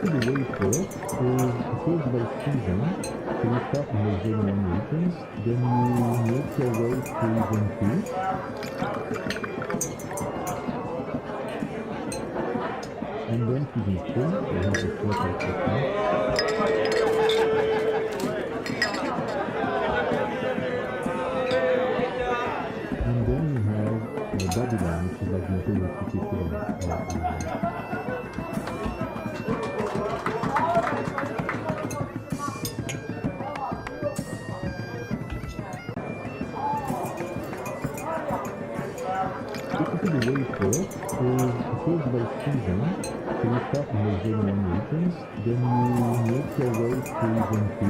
Typically the way it works is it goes by season. So you start in the zone 1 regions, then you make your way to zone 2. And then to zone 3, so you have the slot like that. And then you have Babylon, which is like the Imperial city equivalent. Basically the way it works is it goes by season. So you start in the zone 1 regions, then you make your way to zone 2.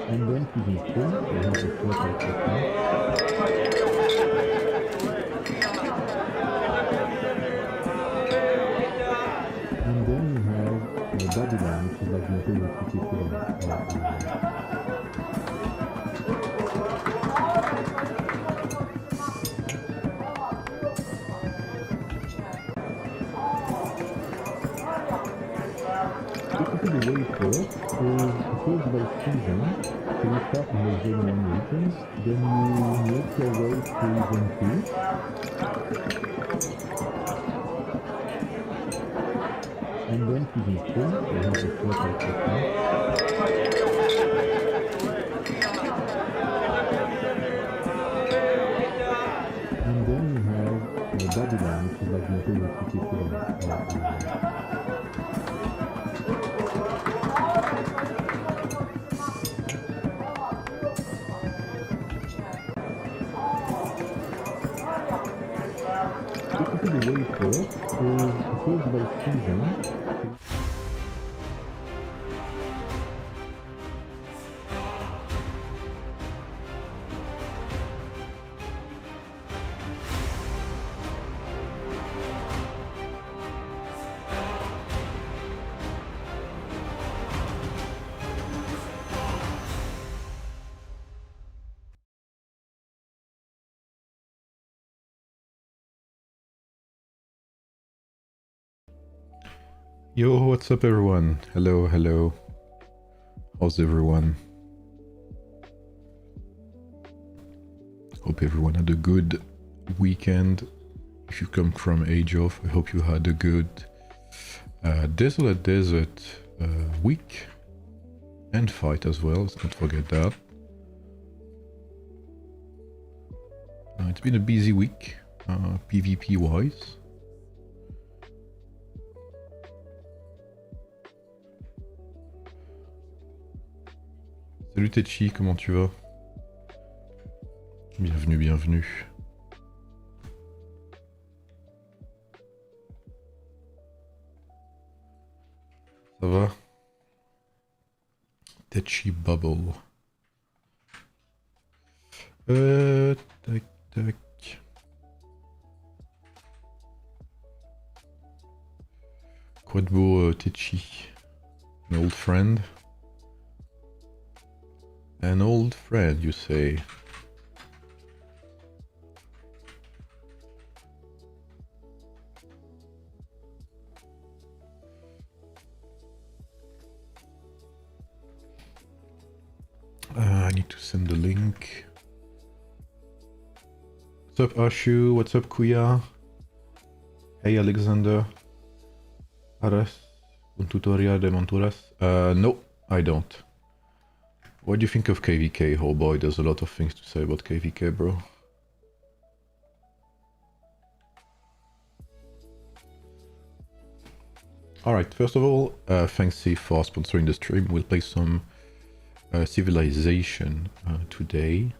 And then to zone 3, so you have the slot like that. And then you have Babylon, which is like the Imperial city equivalent. Basically the way it works is it goes by season. So you start in the zone 1 regions, then you make your way to zone 2. And then to zone 3, so you have the slot like that. And then you have Babylon, which is like the Imperial city equivalent. Basically the way it works is it goes by season. Yo, what's up everyone? Hello, hello. How's everyone? Hope everyone had a good weekend. If you come from Age of, I hope you had a good Desolate Desert week and fight as well, let's not forget that. It's been a busy week, PvP wise. Salut Techi, comment tu vas? Bienvenue, bienvenue. Ça va? Techi Bubble. Tac, tac. Quoi de beau, Techi? An old friend? An old friend, you say? I need to send the link. What's up, Ashu? What's up, Kuya? Hey, Alexander. Aras? Un tutorial de monturas? No, I don't. What do you think of KVK? Oh boy, there's a lot of things to say about KVK, bro. Alright, first of all, thanks C for sponsoring the stream. We'll play some Civilization today.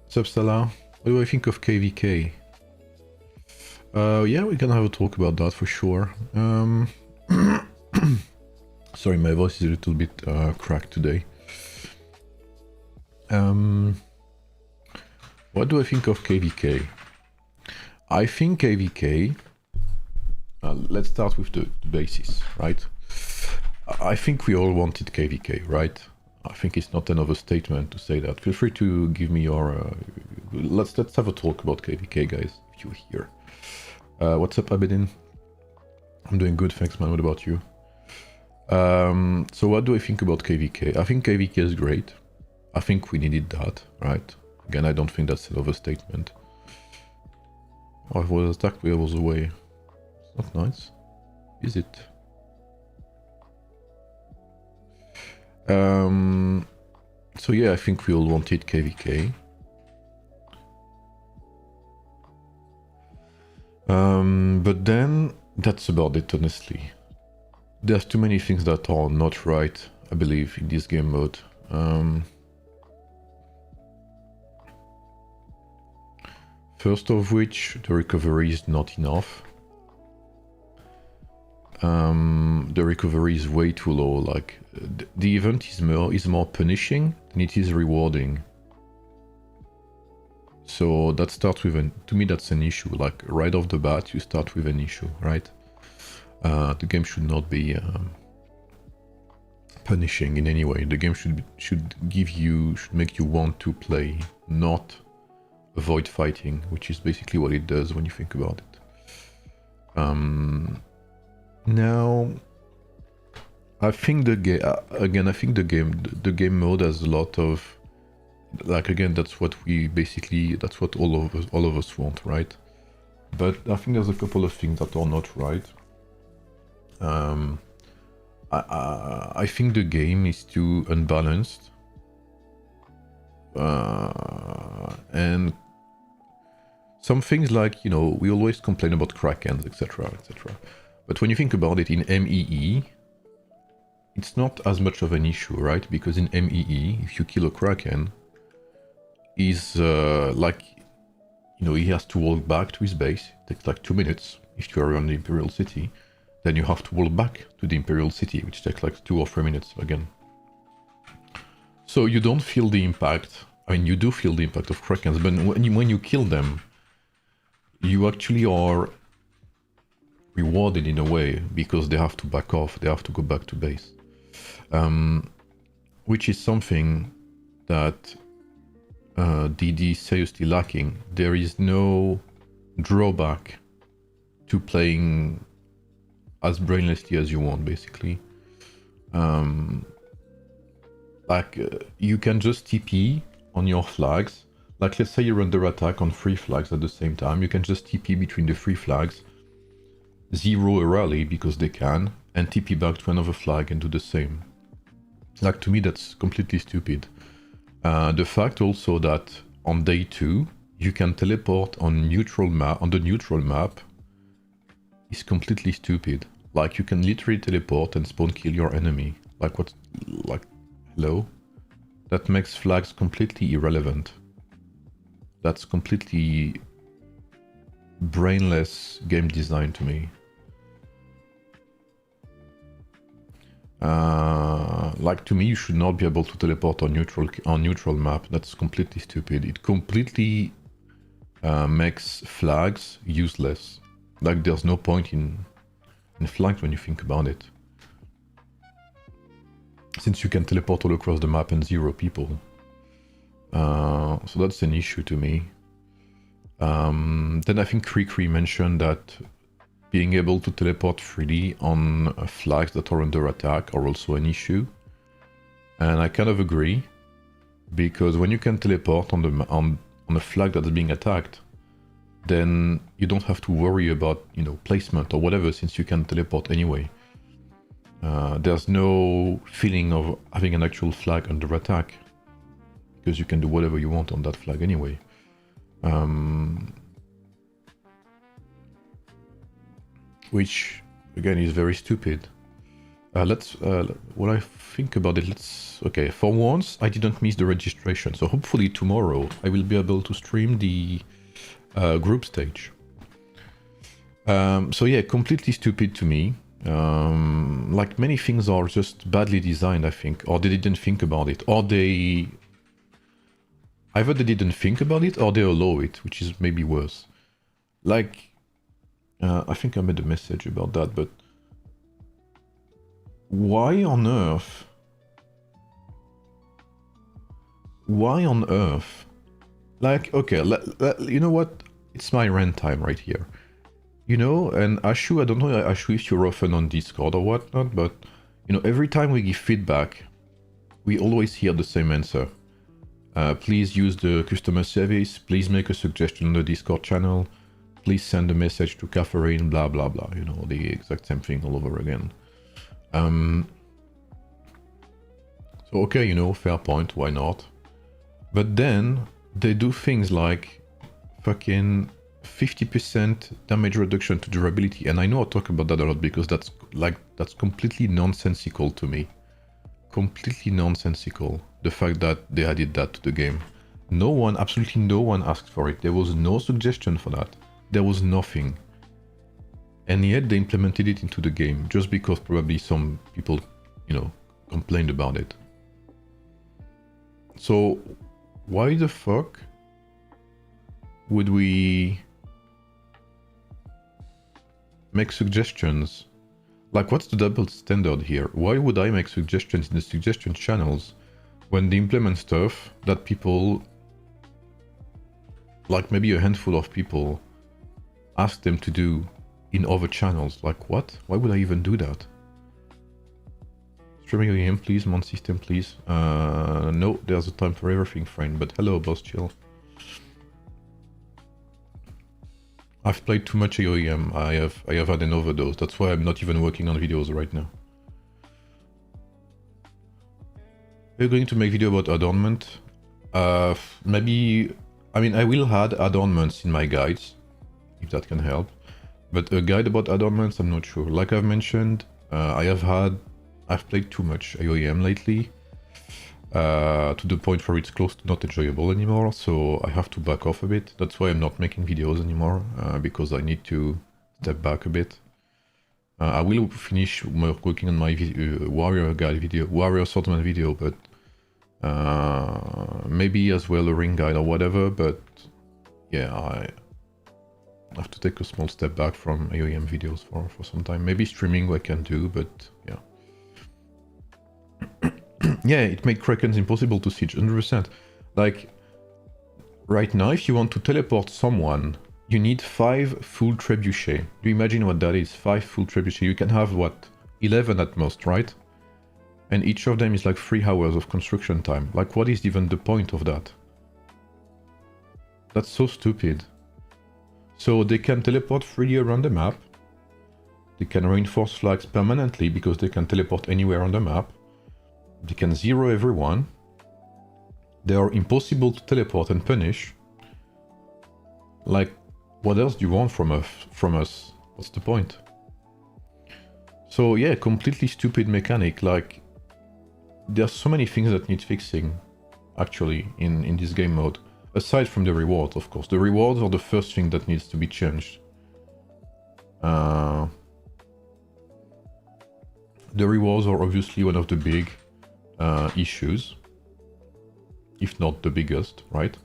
What's up, Salah? What do I think of KVK? Yeah, we can have a talk about that for sure. Sorry, my voice is a little bit cracked today. What do I think of KVK? I think KVK... let's start with the basis, right? I think we all wanted KVK, right? I think it's not an overstatement to say that. Feel free to give me your... let's have a talk about KVK, guys, if you're here. What's up, Abedin? I'm doing good, thanks, man. What about you? So what do I think about KVK? I think KVK is great. I think we needed that, right? Again, I don't think that's an overstatement. Oh, I was attacked, but I was away. It's not nice, is it? So yeah, I think we all wanted KVK. But then that's about it, honestly. There's too many things that are not right, I believe, in this game mode. First of which, the recovery is not enough. The recovery is way too low. Like the event is more punishing than it is rewarding. So that starts with to me that's an issue. Like right off the bat, you start with an issue, right? The game should not be punishing in any way. The game should make you want to play, not avoid fighting, which is basically what it does when you think about it. Now, I think the game mode has a lot of, like, again, that's what all of us want, right? But I think there's a couple of things that are not right. I think the game is too unbalanced, and some things, like, you know, we always complain about Krakens, etc., etc. But when you think about it, in MEE, it's not as much of an issue, right? Because in MEE, if you kill a Kraken, he's like, you know, he has to walk back to his base. It takes like 2 minutes if you are around the Imperial City. Then you have to walk back to the Imperial City, which takes like 2 or 3 minutes again. So you don't feel the impact. I mean, you do feel the impact of Krakens, but when you kill them, you actually are rewarded in a way, because they have to back off, they have to go back to base. Which is something that DD is seriously lacking. There is no drawback to playing as brainlessly as you want, basically. You can just TP on your flags. Like, let's say you're under attack on 3 flags at the same time. You can just TP between the 3 flags, zero a rally because they can, and TP back to another flag and do the same. Like, to me, that's completely stupid. The fact also that on day 2 you can teleport on the neutral map is completely stupid. Like, you can literally teleport and spawn kill your enemy. Like, what? Like, hello? That makes flags completely irrelevant. That's completely brainless game design to me. Like, to me, you should not be able to teleport on neutral map. That's completely stupid. It completely makes flags useless. Like, there's no point in flags when you think about it, since you can teleport all across the map and 0 people. So that's an issue to me. Then I think Krikri mentioned that being able to teleport freely on flags that are under attack are also an issue. And I kind of agree, because when you can teleport on a flag that's being attacked, then you don't have to worry about, you know, placement or whatever, since you can teleport anyway. There's no feeling of having an actual flag under attack, because you can do whatever you want on that flag anyway. Which, again, is very stupid. When I think about it, okay, for once, I didn't miss the registration, so hopefully tomorrow I will be able to stream the group stage. So yeah, completely stupid to me. Like, many things are just badly designed, I think, or they didn't think about it, or either they didn't think about it or they allow it, which is maybe worse. Like, I think I made a message about that, but why on earth why on earth? Like, okay, you know what? It's my rant time right here. You know, and Ashu, I don't know, Ashu, if you're often on Discord or whatnot, but, you know, every time we give feedback, we always hear the same answer. Please use the customer service, please make a suggestion on the Discord channel, please send a message to Catherine, blah, blah, blah, you know, the exact same thing all over again. So, okay, you know, fair point, why not? But then, they do things like fucking 50% damage reduction to durability, and I know I talk about that a lot because that's completely nonsensical to me. Completely nonsensical, the fact that they added that to the game. No one, absolutely no one asked for it. There was no suggestion for that. There was nothing. And yet they implemented it into the game, just because probably some people, you know, complained about it. So, why the fuck would we make suggestions? Like, what's the double standard here? Why would I make suggestions in the suggestion channels when they implement stuff that people, like maybe a handful of people, ask them to do in other channels? Like, what? Why would I even do that? Streaming AoEM, please. Mon system, please. No, there's a time for everything, friend. But hello, boss chill. I've played too much AoEM. I have had an overdose. That's why I'm not even working on videos right now. We're going to make video about adornment. Maybe, I mean, I will add adornments in my guides, if that can help. But a guide about adornments, I'm not sure. Like I've mentioned, I've played too much AoEM lately, to the point where it's close to not enjoyable anymore, so I have to back off a bit. That's why I'm not making videos anymore, because I need to step back a bit. I will finish working on my warrior guide video, warrior swordsman video, but maybe as well a ring guide or whatever, but yeah, I have to take a small step back from AoEM videos for some time. Maybe streaming I can do, but yeah. Yeah, it made Krakens impossible to siege, 100%. Like, right now, if you want to teleport someone, you need 5 full trebuchet. Do you imagine what that is? 5 full trebuchet. You can have, what, 11 at most, right? And each of them is like 3 hours of construction time. Like, what is even the point of that? That's so stupid. So they can teleport freely around the map. They can reinforce flags permanently because they can teleport anywhere on the map. They can zero everyone. They are impossible to teleport and punish. Like, what else do you want from us? What's the point? So yeah, completely stupid mechanic. Like, there's so many things that need fixing, actually, in this game mode. Aside from the rewards, of course. The rewards are the first thing that needs to be changed. The rewards are obviously one of the big issues, if not the biggest, right?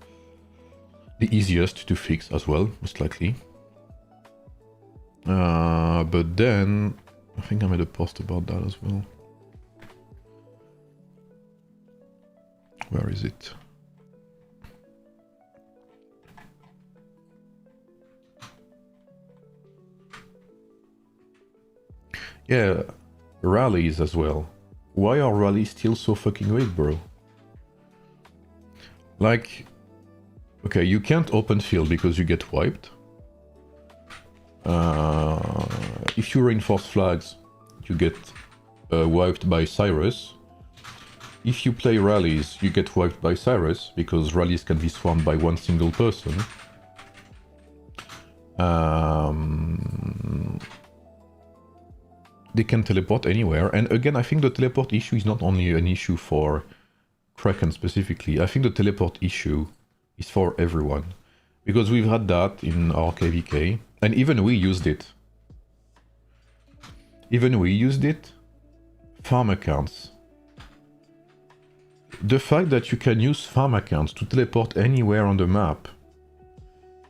The easiest to fix as well, most likely. But then, I think I made a post about that as well. Where is it? Yeah, rallies as well. Why are rallies still so fucking weak, bro? Like, okay, you can't open field because you get wiped. If you reinforce flags, you get wiped by Cyrus. If you play rallies, you get wiped by Cyrus, because rallies can be swarmed by one single person. They can teleport anywhere, and again, I think the teleport issue is not only an issue for Kraken specifically. I think the teleport issue is for everyone, because we've had that in our KVK, and even we used it. Farm accounts. The fact that you can use farm accounts to teleport anywhere on the map,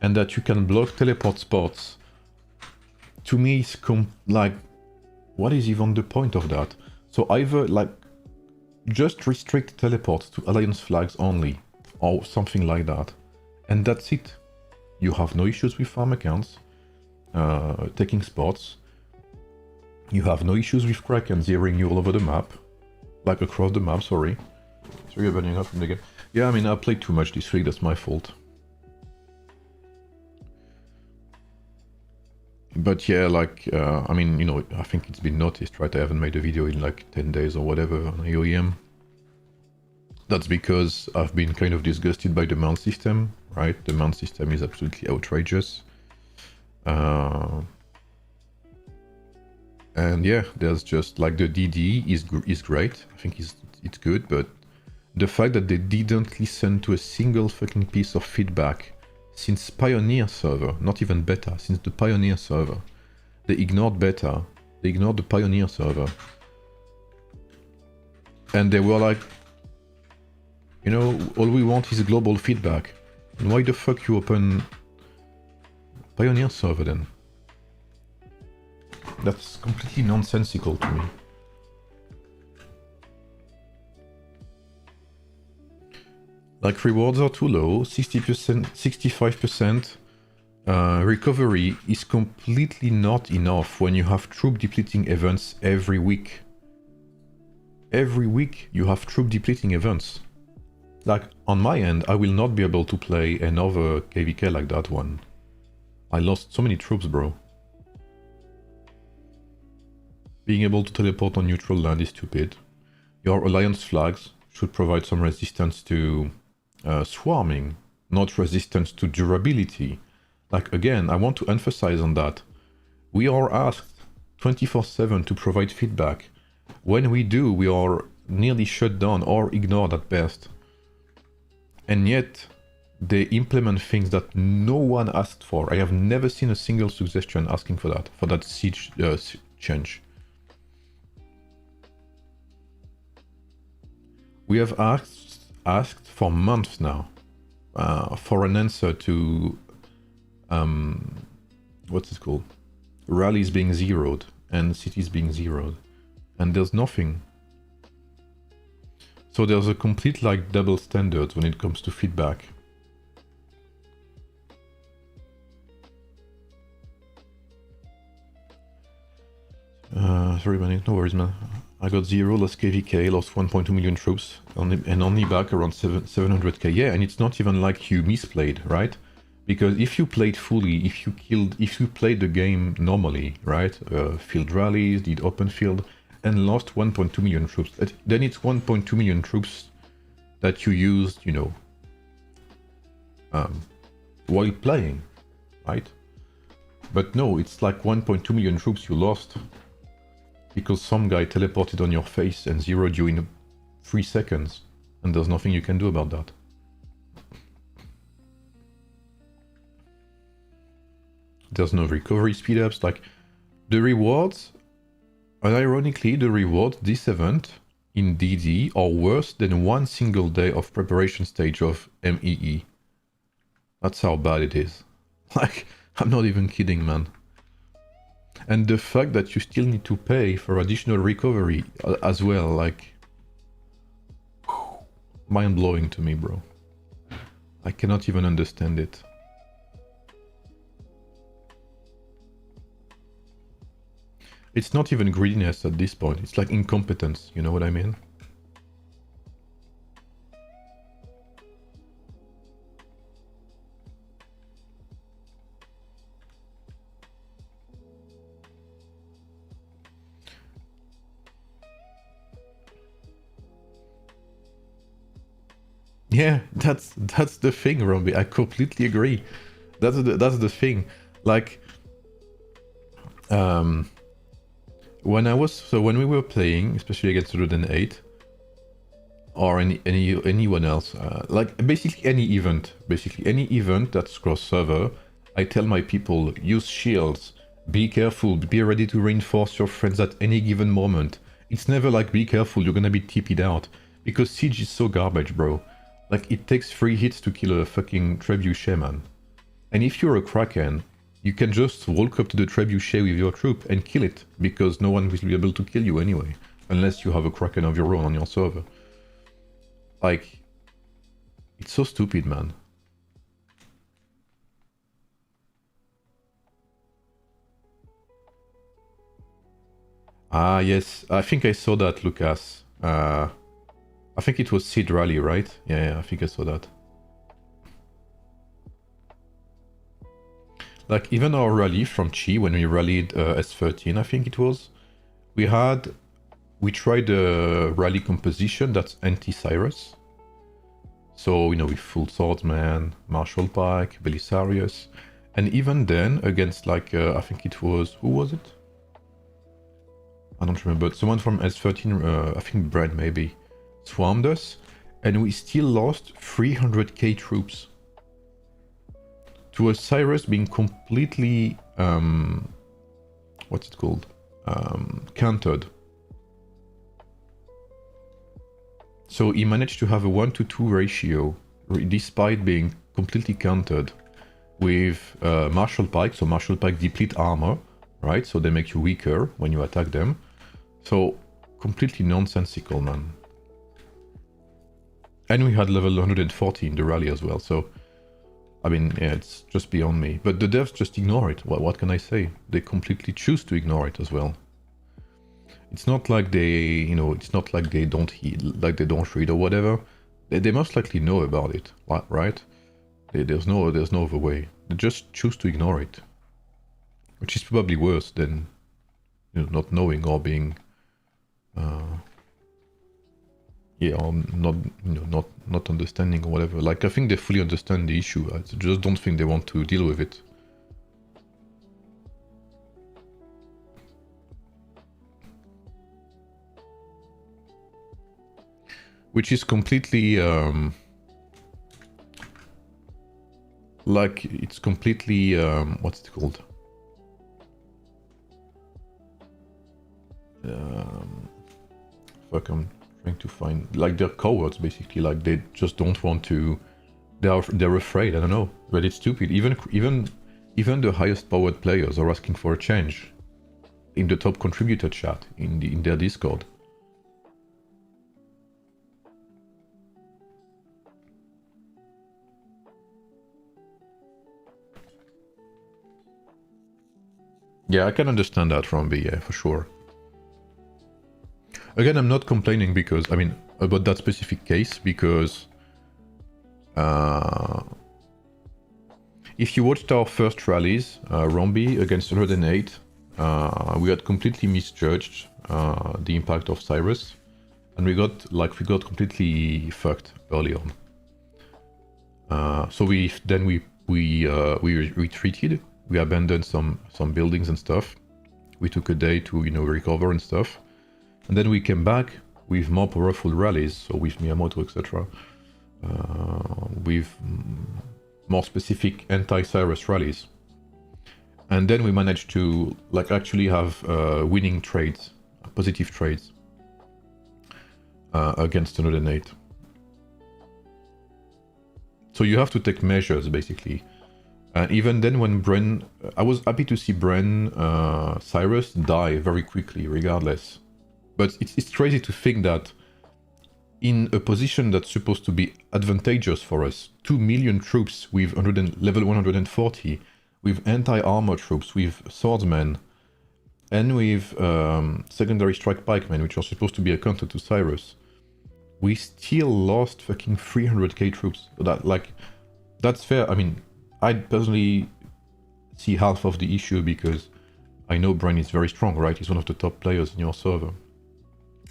and that you can block teleport spots, to me is like, what is even the point of that? So either, like, just restrict teleports to Alliance flags only, or something like that. And that's it. You have no issues with farm accounts, taking spots. You have no issues with Kraken zeroing you all over the map. Like across the map, sorry. So you're burning up from the game. Yeah, I mean, I played too much this week, that's my fault. But yeah, like, I mean, you know, I think it's been noticed, right? I haven't made a video in like 10 days or whatever on AoEM. That's because I've been kind of disgusted by the mount system, right? The mount system is absolutely outrageous. And yeah, there's just like the DD is great. I think it's good, but the fact that they didn't listen to a single fucking piece of feedback since Pioneer server, not even beta, since the Pioneer server. They ignored beta, they ignored the Pioneer server. And they were like, you know, all we want is global feedback. And why the fuck you open Pioneer server then? That's completely nonsensical to me. Like, rewards are too low, 60%, 65%. Recovery is completely not enough when you have troop depleting events every week. Every week you have troop depleting events. Like, on my end, I will not be able to play another KVK like that one. I lost so many troops, bro. Being able to teleport on neutral land is stupid. Your alliance flags should provide some resistance to swarming, not resistance to durability. Like, again, I want to emphasize on that. We are asked 24/7 to provide feedback. When we do, we are nearly shut down or ignored at best. And yet, they implement things that no one asked for. I have never seen a single suggestion asking for that siege change. We have asked for months now for an answer to what's it called? Rallies being zeroed and cities being zeroed, and there's nothing. So there's a complete like double standards when it comes to feedback. Sorry man, no worries man. I got 0, lost KVK, lost 1.2 million troops, and only back around 700k. Yeah, and it's not even like you misplayed, right? Because if you played fully, if you played the game normally, right? Field rallies, did open field, and lost 1.2 million troops, then it's 1.2 million troops that you used, you know, while playing, right? But no, it's like 1.2 million troops you lost because some guy teleported on your face and zeroed you in 3 seconds, and there's nothing you can do about that. There's no recovery speedups. Like, the rewards, and ironically, the rewards this event in DD are worse than 1 single day of preparation stage of MEE. That's how bad it is. Like, I'm not even kidding, man. And the fact that you still need to pay for additional recovery as well, like, mind-blowing to me, bro. I cannot even understand it. It's not even greediness at this point, it's like incompetence, you know what I mean? Yeah, that's the thing, Rombi. I completely agree. That's the thing. Like, when we were playing, especially against Ruden 8, or anyone else, like basically any event that's cross server, I tell my people, use shields, be careful, be ready to reinforce your friends at any given moment. It's never like, be careful, you're gonna be TP'd out, because siege is so garbage, bro. Like, it takes 3 hits to kill a fucking trebuchet, man. And if you're a Kraken, you can just walk up to the trebuchet with your troop and kill it, because no one will be able to kill you anyway, unless you have a Kraken of your own on your server. Like, It's so stupid, man. Ah, yes. I think I saw that, Lucas. I think it was Seed Rally, right? Yeah, I think I saw that. Like, even our rally from Chi, when we rallied S13, I think it was, we tried a rally composition that's anti-Cyrus. So, you know, with full swordsman, Marshall Pike, Belisarius. And even then, against like, I think it was, who was it? I don't remember, but someone from S13, I think Brent maybe, swarmed us. And we still lost 300k troops. To a Cyrus being completely, what's it called? Countered. So he managed to have a 1-to-2 ratio, despite being completely countered with Marshall Pike. So Marshall Pike deplete armor, right? So they make you weaker when you attack them. So completely nonsensical, man. And we had level 140 in the rally as well, so I mean, yeah, it's just beyond me. But the devs just ignore it. What can I say? They completely choose to ignore it as well. It's not like they, you know, it's not like they don't like they don't read or whatever. They most likely know about it, right? There's no other way. They just choose to ignore it, which is probably worse than, you know, not knowing or being, yeah, or not, you know, not understanding or whatever. Like, I think they fully understand the issue. I just don't think they want to deal with it. Which is completely, like, it's completely, what's it called? Fuck, I'm trying to find, like, they're cowards, basically. Like, they just don't want to, they're afraid, I don't know, but it's stupid. Even the highest powered players are asking for a change in the top contributor chat, in their Discord. Yeah, I can understand that, Romby, yeah, for sure. Again, I'm not complaining because, I mean, about that specific case, because if you watched our first rallies, Romby against 108, we had completely misjudged the impact of Cyrus, and we got completely fucked early on. So we retreated. We abandoned some buildings and stuff. We took a day to, you know, recover and stuff. And then we came back with more powerful rallies, so with Miyamoto, etc. With more specific anti-Cyrus rallies. And then we managed to, like, actually have winning trades, positive trades against 108. So you have to take measures, basically. And even then, when Bren, I was happy to see Bren Cyrus die very quickly, regardless. But it's crazy to think that in a position that's supposed to be advantageous for us, 2 million troops with level 140, with anti-armor troops, with swordsmen, and with secondary strike pikemen, which are supposed to be a counter to Cyrus, we still lost fucking 300k troops. That's fair. I mean, I personally see half of the issue because I know Bren is very strong, right? He's one of the top players in your server.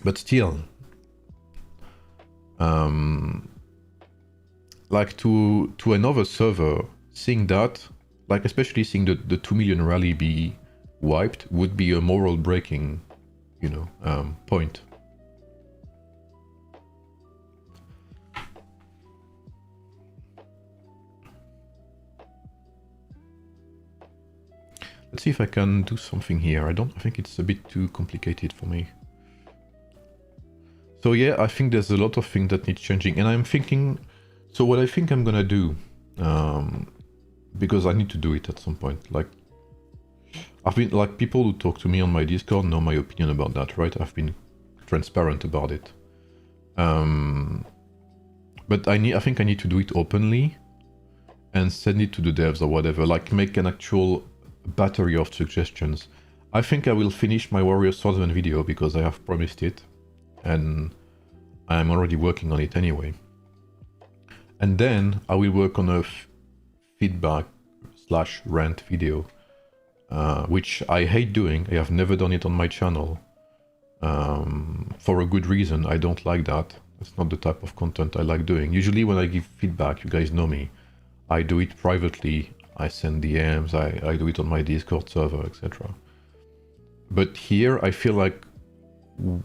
But still, like to another server, seeing that, like especially seeing the 2 million rally be wiped, would be a moral breaking, you know, point. Let's see if I can do something here. I think it's a bit too complicated for me. So yeah, I think there's a lot of things that need changing, and I'm thinking, so what I think I'm gonna do, because I need to do it at some point, like, I've been, like, people who talk to me on my Discord know my opinion about that, right? I've been transparent about it. But I think I need to do it openly and send it to the devs or whatever, like make an actual battery of suggestions. I think I will finish my Warrior Swordsman video because I have promised it, and I'm already working on it anyway. And then I will work on a feedback / rant video, which I hate doing. I have never done it on my channel, for a good reason. I don't like that. It's not the type of content I like doing. Usually when I give feedback, you guys know me, I do it privately. I send DMs, I do it on my Discord server, etc. But here I feel like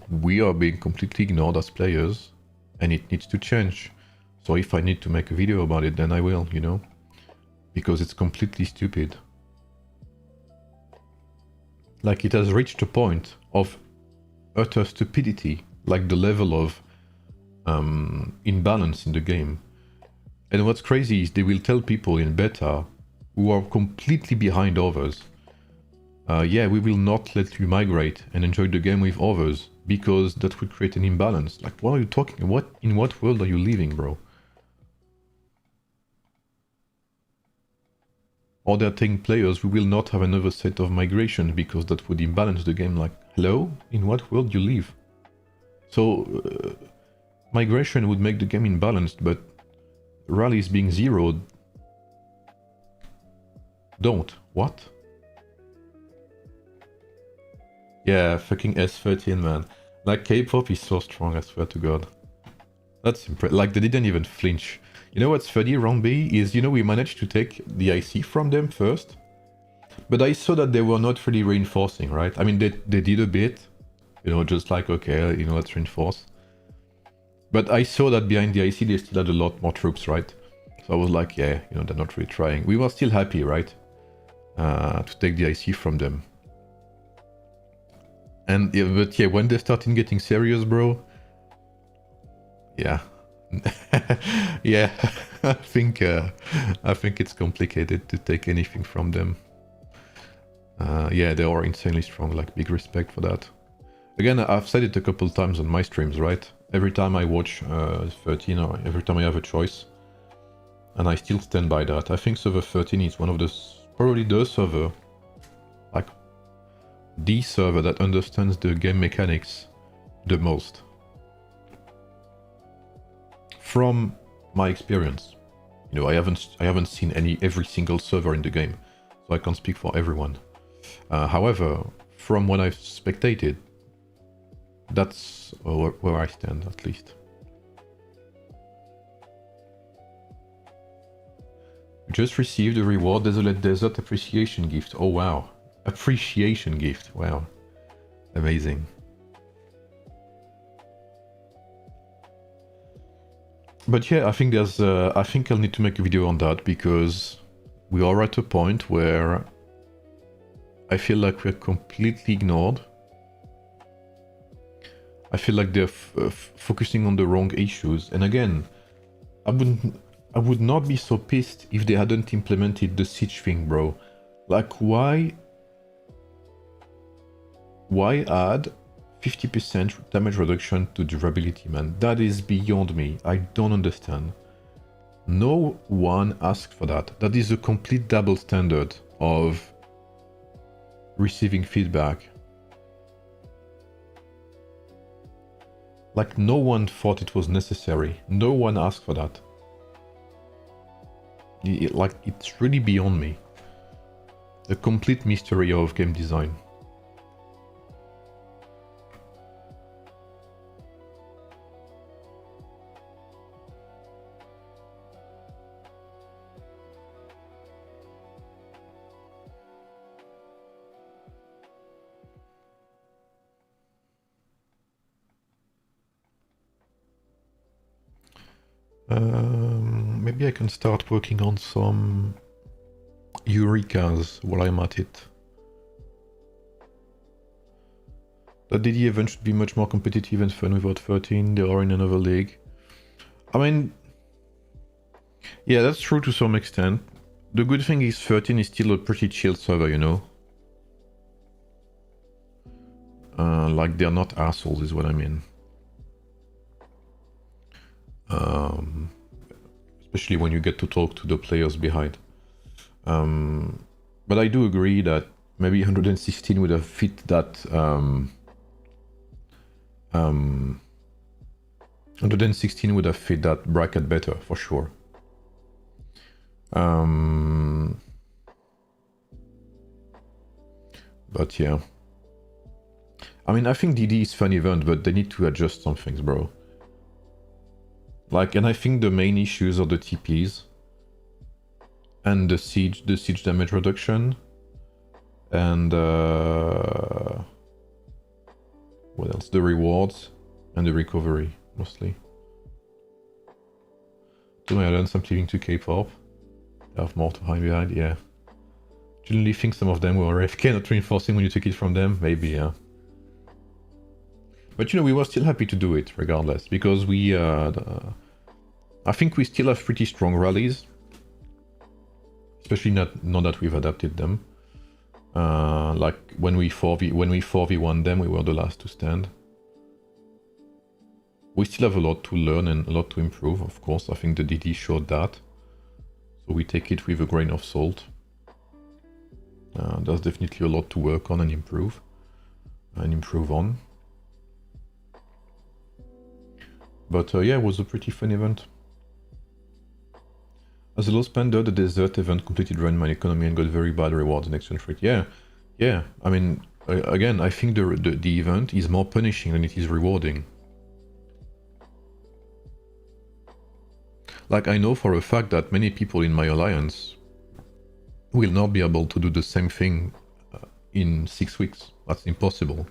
we are being completely ignored as players, and it needs to change. So if I need to make a video about it, then I will, you know, because it's completely stupid. Like, it has reached a point of utter stupidity, like the level of imbalance in the game. And what's crazy is they will tell people in beta who are completely behind others, yeah, we will not let you migrate and enjoy the game with others because that would create an imbalance. Like, what are you talking about? In what world are you living, bro? Or they're telling players we will not have another set of migration because that would imbalance the game. Like, hello? In what world you live? So, migration would make the game imbalanced, but rallies being zeroed don't. What? Yeah, fucking S13, man. Like, K-pop is so strong, I swear to God. That's impressive. Like, they didn't even flinch. You know what's funny, round B, is, you know, we managed to take the IC from them first, but I saw that they were not really reinforcing, right? I mean, they did a bit, you know, just like, okay, you know, let's reinforce. But I saw that behind the IC, they still had a lot more troops, right? So I was like, yeah, you know, they're not really trying. We were still happy, right? To take the IC from them. And, yeah, but yeah, when they started getting serious, bro, yeah. Yeah, I think it's complicated to take anything from them. Yeah, they are insanely strong, like, big respect for that. Again, I've said it a couple times on my streams, right? Every time I watch 13, or every time I have a choice, and I still stand by that. I think server 13 is one of the, probably the server, like, the server that understands the game mechanics the most. From my experience, you know, I haven't seen every single server in the game, so I can't speak for everyone. However, from what I've spectated, that's where I stand, at least. Just received a reward, Desolate Desert appreciation gift. Oh wow, appreciation gift. Wow, amazing. But yeah, I think there's, I think I'll need to make a video on that because we are at a point where I feel like we're completely ignored. I feel like they're focusing on the wrong issues. And again, I would not be so pissed if they hadn't implemented the siege thing, bro. Like, why add 50% damage reduction to durability, man? That is beyond me. I don't understand. No one asked for that. That is a complete double standard of receiving feedback. Like, no one thought it was necessary. No one asked for that. Like, it's really beyond me. A complete mystery of game design. Maybe I can start working on some Eurekas while I'm at it. The DD event should be much more competitive and fun without 13. They are in another league. I mean, yeah, that's true to some extent. The good thing is 13 is still a pretty chill server, you know? Like, they're not assholes is what I mean. Especially when you get to talk to the players behind. But I do agree that maybe 116 would have fit that 116 would have fit that bracket better, for sure. But yeah. I mean, I think DD is fun event, but they need to adjust some things, bro. Like, and I think the main issues are the TPs and the siege damage reduction, and what else? The rewards and the recovery, mostly. To my islands, I'm leaving to K-pop. They have more to hide behind, yeah. Generally think some of them were AFK, not reinforcing when you took it from them, maybe, yeah. But you know, we were still happy to do it, regardless, because we, I think we still have pretty strong rallies. Especially now that we've adapted them. Like when we 4v1 them, we were the last to stand. We still have a lot to learn and a lot to improve, of course. I think the DD showed that. So we take it with a grain of salt. There's definitely a lot to work on and improve on. But yeah, it was a pretty fun event. As a low spender, the desert event completely drained my economy and got very bad rewards in exchange for it. Yeah. I mean, again, I think the event is more punishing than it is rewarding. Like, I know for a fact that many people in my alliance will not be able to do the same thing in 6 weeks. That's impossible.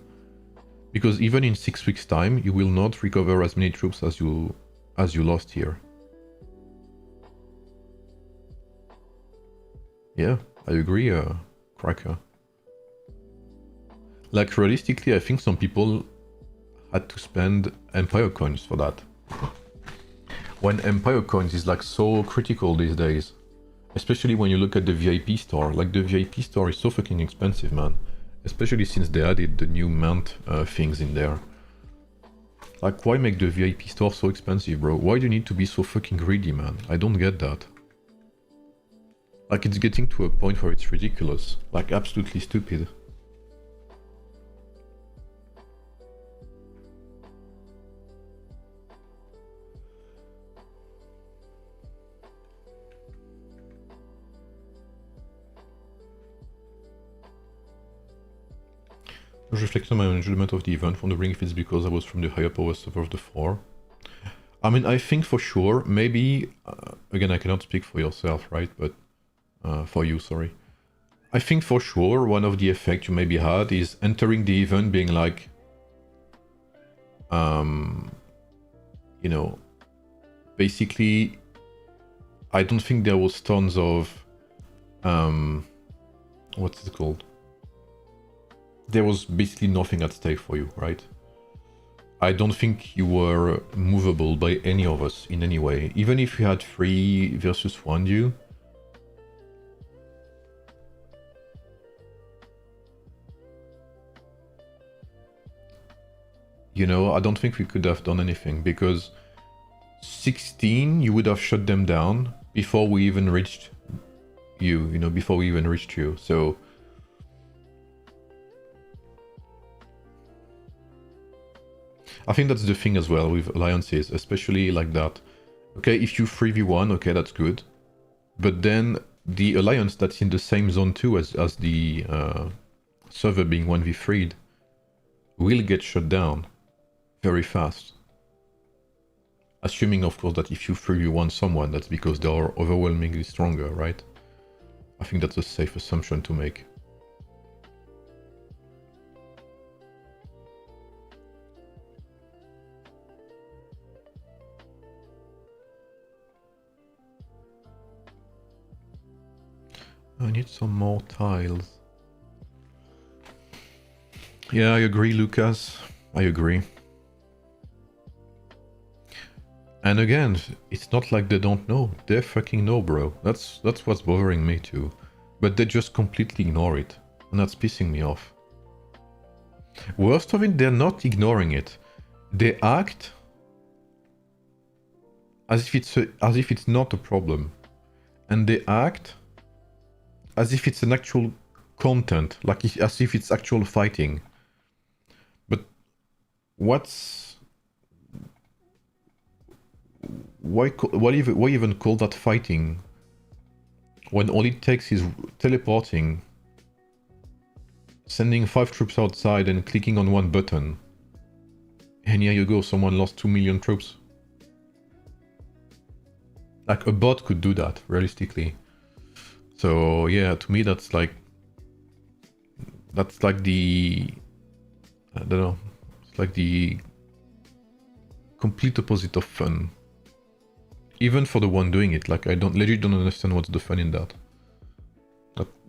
Because even in 6 weeks' time, you will not recover as many troops as you lost here. Yeah, I agree, Cracker. Like, realistically, I think some people had to spend Empire coins for that. When Empire coins is like so critical these days. Especially when you look at the VIP store. Like, the VIP store is so fucking expensive, man. Especially since they added the new mount things in there. Like, why make the VIP store so expensive, bro? Why do you need to be so fucking greedy, man? I don't get that. Like, it's getting to a point where it's ridiculous. Like, absolutely stupid. Reflect on my enjoyment of the event, wondering if it's because I was from the higher power server of the 4. I mean, I think for sure, maybe, again, I cannot speak for yourself, right? But, for you, sorry. I think for sure one of the effects you maybe had is entering the event being like, you know, basically, I don't think there was tons of, what's it called? There was basically nothing at stake for you, right? I don't think you were movable by any of us in any way. Even if you had 3 versus 1 you. You know, I don't think we could have done anything because 16, you would have shut them down before we even reached you, before we even reached you. So I think that's the thing as well with alliances, especially like that. Okay, if you 3v1, okay, that's good. But then the alliance that's in the same zone too as the server being 1v3'd will get shut down very fast. Assuming, of course, that if you 3v1 someone, that's because they are overwhelmingly stronger, right? I think that's a safe assumption to make. I need some more tiles. Yeah, I agree, Lucas. I agree. And again, it's not like they don't know. They fucking know, bro. That's what's bothering me too. But they just completely ignore it. And that's pissing me off. Worst of it, they're not ignoring it. They act as if it's not a problem, and they act as if it's an actual content, like as if it's actual fighting. But why even call that fighting when all it takes is teleporting, sending 5 troops outside and clicking on one button, and here you go, someone lost 2 million troops. Like a bot could do that realistically. So yeah, to me that's like the, I don't know, it's like the complete opposite of fun. Even for the one doing it, like I legit don't understand what's the fun in that.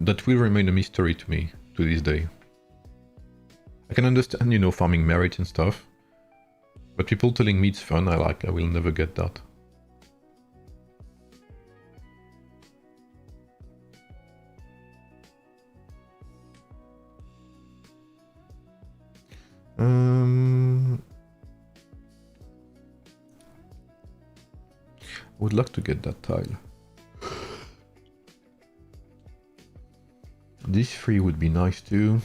That will remain a mystery to me to this day. I can understand, you know, farming merit and stuff, but people telling me it's fun, I will never get that. I would like to get that tile. This 3 would be nice too.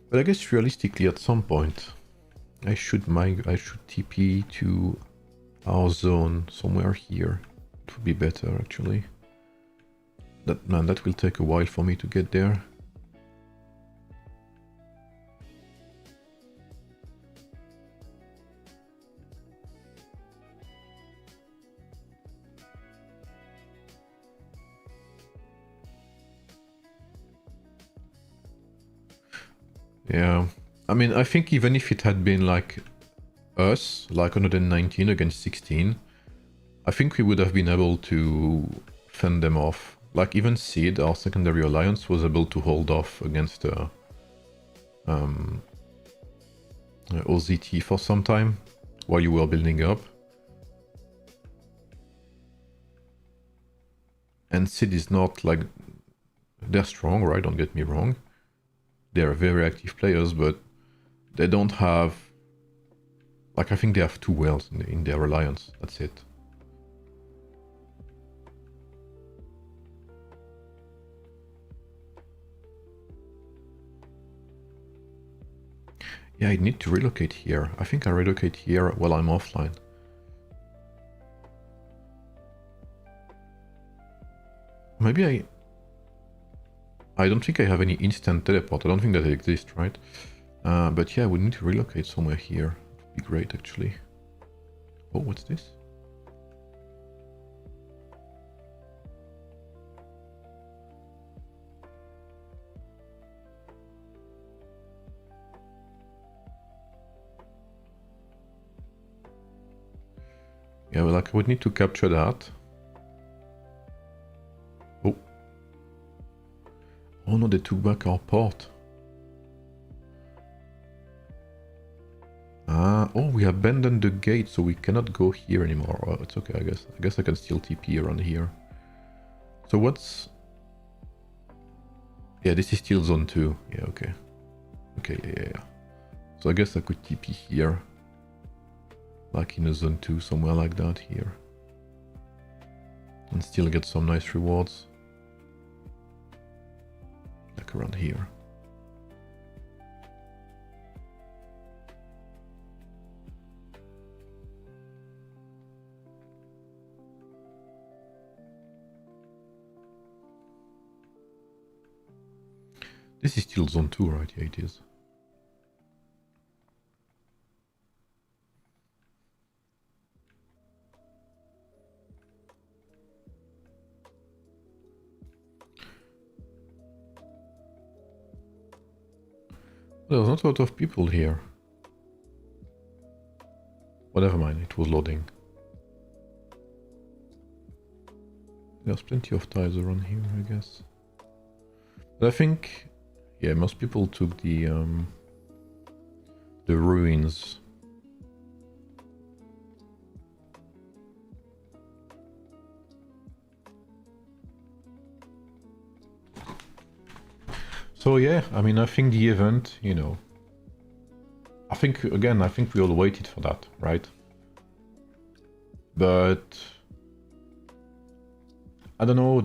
But I guess realistically at some point I should TP to our zone somewhere here. It would be better actually. That will take a while for me to get there. Yeah, I mean, I think even if it had been like us, like 119 against 16, I think we would have been able to fend them off. Like even Seed, our secondary alliance, was able to hold off against OZT for some time while you were building up. And Seed is not like, they're strong, right? Don't get me wrong. They're very active players, but they don't have, like, I think they have 2 wells in their alliance. That's it. Yeah, I need to relocate here. I think I relocate here while I'm offline. Maybe I don't think I have any instant teleport. I don't think that it exists, right? But yeah, I would need to relocate somewhere here. It would be great, actually. Oh, what's this? Yeah, well, like, I would need to capture that. Oh. Oh no, they took back our port. Oh, we abandoned the gate, so we cannot go here anymore. Oh, it's okay, I guess. I guess I can still TP around here. So what's... Yeah, this is still zone 2. Yeah, okay. Okay, yeah. So I guess I could TP here. Like in a zone 2, somewhere like that here. And still get some nice rewards. Like around here. This is still zone 2, right? Yeah, it is. There's not a lot of people here. Well, never mind, it was loading. There's plenty of tiles around here, I guess. But I think, yeah, most people took the ruins. So yeah, I mean, I think the event, you know, think we all waited for that, right? But I don't know,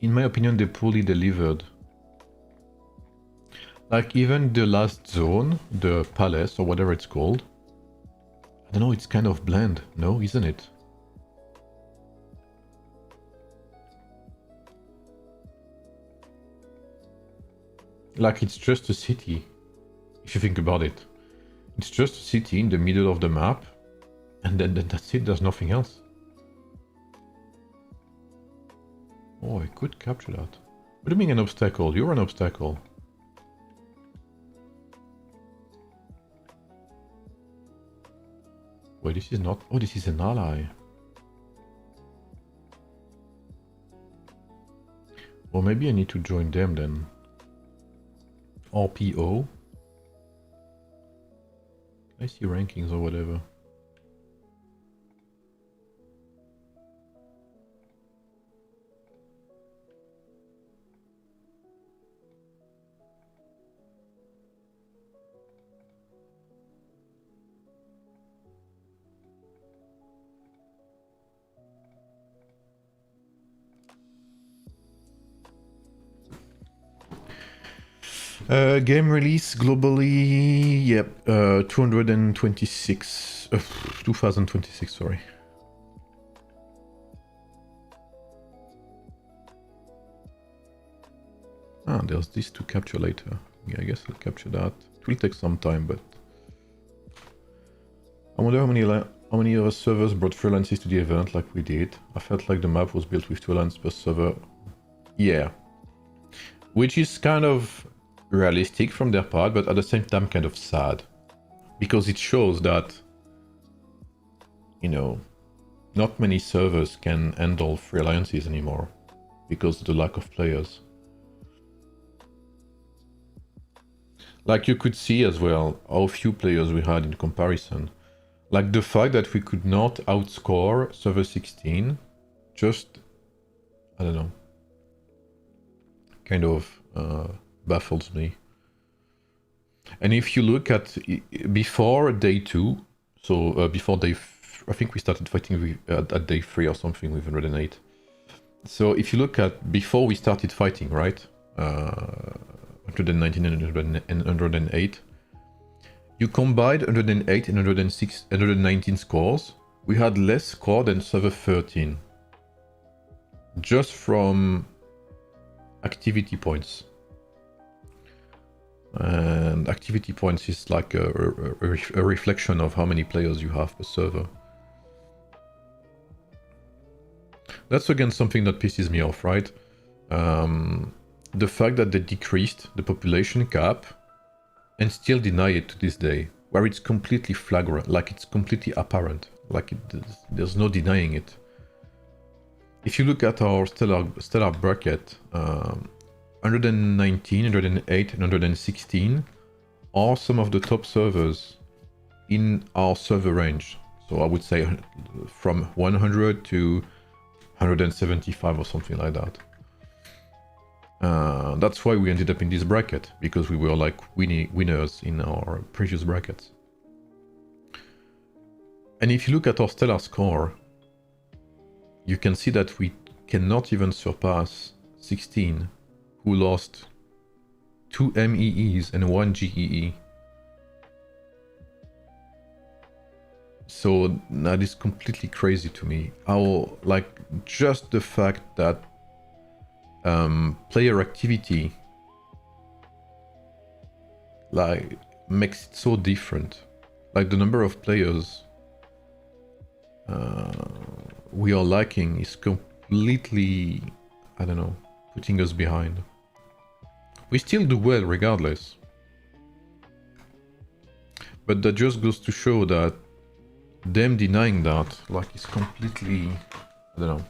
in my opinion, they poorly delivered. Like even the last zone, the palace or whatever it's called, I don't know, it's kind of bland, no, isn't it? Like it's just a city, if you think about it. It's just a city in the middle of the map, and then that's it, there's nothing else. Oh, I could capture that. What do you mean an obstacle? You're an obstacle. Wait, this is not... Oh, this is an ally. Well, maybe I need to join them then. RPO. I see rankings or whatever. Game release globally, yep, 226, 2026, sorry. Ah, there's this to capture later. Yeah, I guess I'll capture that. It will take some time, but... I wonder how many other servers brought freelancers to the event like we did. I felt like the map was built with 2 lands per server. Yeah. Which is kind of realistic from their part, but at the same time kind of sad. Because it shows that, you know, not many servers can handle free alliances anymore because of the lack of players. Like you could see as well how few players we had in comparison. Like the fact that we could not outscore server 16 just, I don't know, kind of baffles me. And if you look at before day 2, so before day, I think we started fighting at day 3 or something with 108. So if you look at before we started fighting, right, 119 and 108, you combined 108 and 106, 119 scores. We had less score than server 13, just from activity points. And activity points is like a reflection of how many players you have per server. That's again something that pisses me off, right? The fact that they decreased the population cap and still deny it to this day, where it's completely flagrant, like it's completely apparent, like there's no denying it. If you look at our stellar bracket, 119, 108, and 116 are some of the top servers in our server range. So I would say from 100 to 175 or something like that. That's why we ended up in this bracket, because we were like winners in our previous brackets. And if you look at our stellar score, you can see that we cannot even surpass 16, who lost 2 MEEs and 1 GEE. So that is completely crazy to me. How, like, just the fact that player activity like makes it so different. Like the number of players we are lacking is completely, I don't know, putting us behind. We still do well regardless. But that just goes to show that them denying that, like, is completely, I don't know,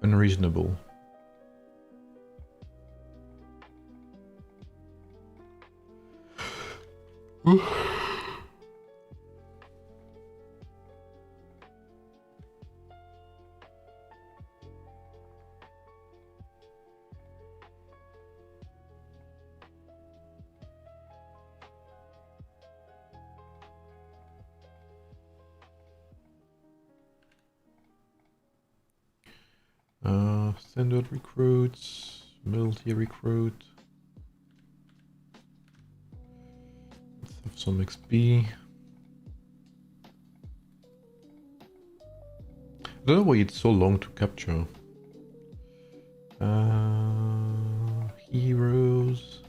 unreasonable. Standard recruits, multi-recruit. Let's have some XP. I don't know why it's so long to capture. Heroes.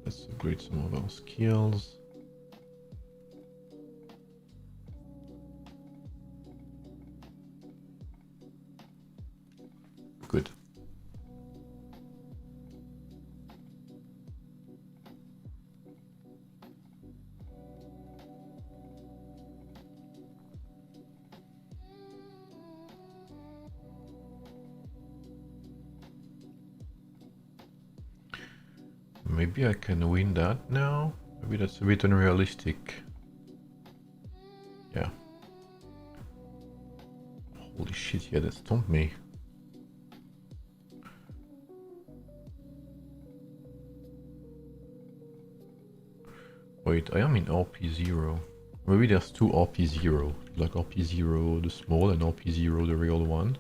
Let's upgrade some of our skills. Good. Maybe I can win that now? Maybe that's a bit unrealistic. Yeah. Holy shit, yeah, that stomped me. Wait, I am in RP0. Maybe there's two RP0. Like RP0 the small and RP0 the real one.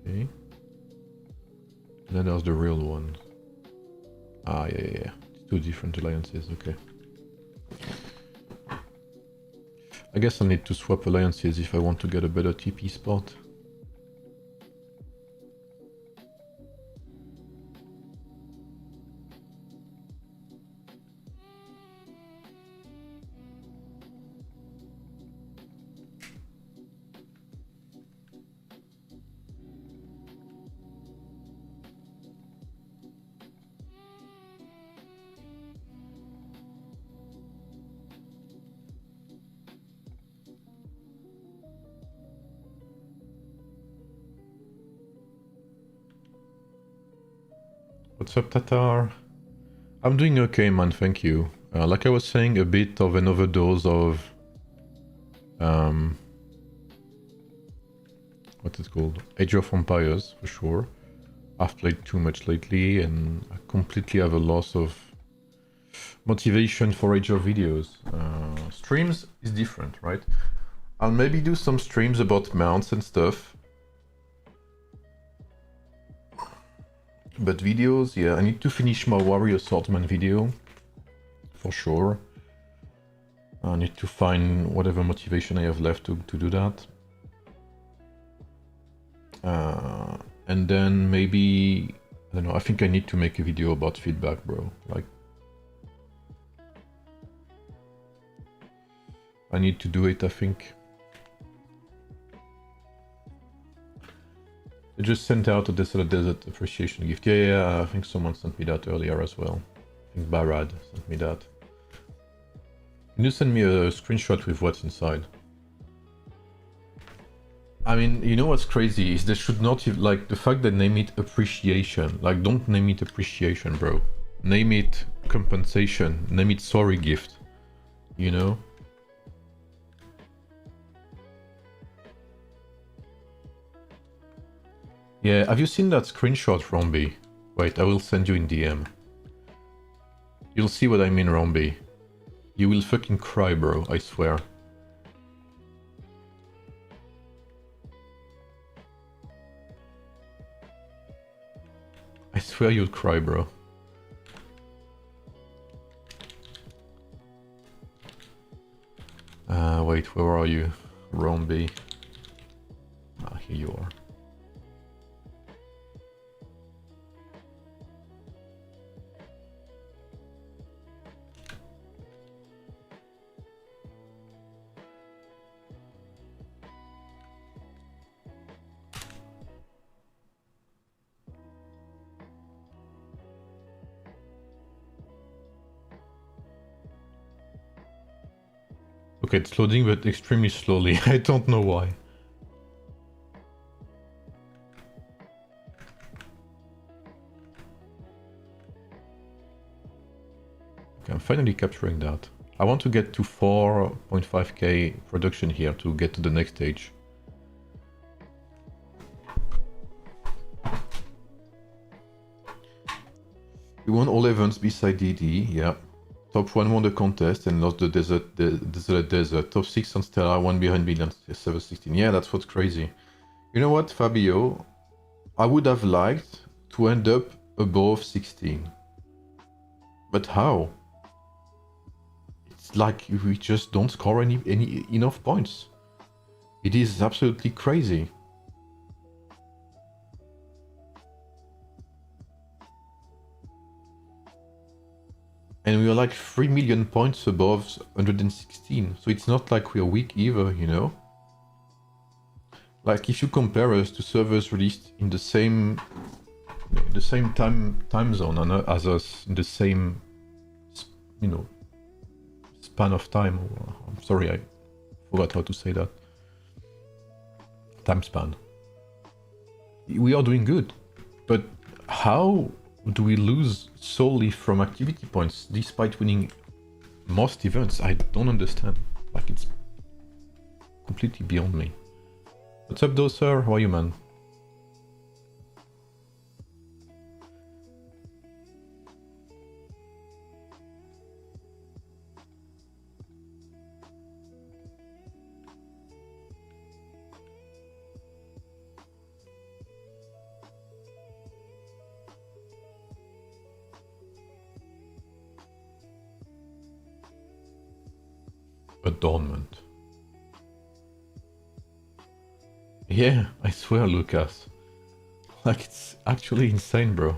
Okay. And then there's the real one. Ah, yeah. It's two different alliances, okay. I guess I need to swap alliances if I want to get a better TP spot. What's up, Tatar? I'm doing okay, man, thank you. Like I was saying, a bit of an overdose of... what's it called? Age of Empires, for sure. I've played too much lately, and I completely have a loss of motivation for Age of videos. Streams is different, right? I'll maybe do some streams about mounts and stuff. But videos, yeah, I need to finish my warrior swordsman video, for sure. I need to find whatever motivation I have left to do that. And then maybe, I don't know, I think I need to make a video about feedback, bro. Like, I need to do it, I think. I just sent out a Desolate Desert appreciation gift. Yeah, I think someone sent me that earlier as well. I think Barad sent me that. Can you send me a screenshot with what's inside? I mean, you know what's crazy is they should not have, like, the fact that name it appreciation. Like, don't name it appreciation, bro. Name it compensation. Name it sorry gift. You know? Yeah, have you seen that screenshot, Romby? Wait, I will send you in DM. You'll see what I mean, Romby. You will fucking cry, bro, I swear. I swear you'll cry, bro. Wait, where are you? Romby. Ah, here you are. Okay, it's loading, but extremely slowly. I don't know why. Okay, I'm finally capturing that. I want to get to 4.5k production here to get to the next stage. We won all events beside DD, yeah. Top 1 won the contest and lost the Desolate Desert. Top 6 on Stellar, 1 behind Billion, 716. Yeah, that's what's crazy. You know what, Fabio? I would have liked to end up above 16. But how? It's like we just don't score any enough points. It is absolutely crazy. And we are like 3 million points above 116. So it's not like we are weak either, you know? Like if you compare us to servers released in the same time zone and as us in the same, you know, span of time. I'm sorry, I forgot how to say that. Time span. We are doing good, but how do we lose solely from activity points despite winning most events? I don't understand. Like, it's completely beyond me. What's up though, sir? How are you, man? Adornment. Yeah, I swear, Lucas. Like, it's actually insane, bro.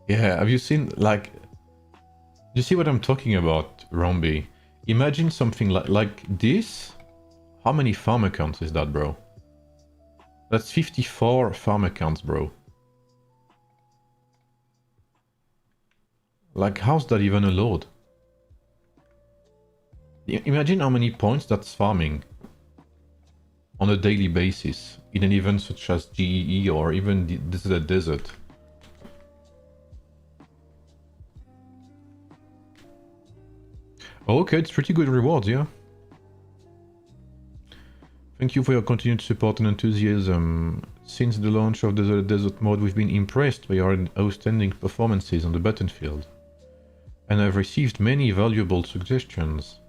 Yeah, have you seen, like... You see what I'm talking about, Rombi? Imagine something like this. How many farm accounts is that, bro? That's 54 farm accounts, bro. Like, how's that even allowed? Imagine how many points that's farming on a daily basis in an event such as GEE or even the desert. Okay, it's pretty good rewards, yeah. Thank you for your continued support and enthusiasm. Since the launch of the desert mode, we've been impressed by your outstanding performances on the battlefield, and I've received many valuable suggestions.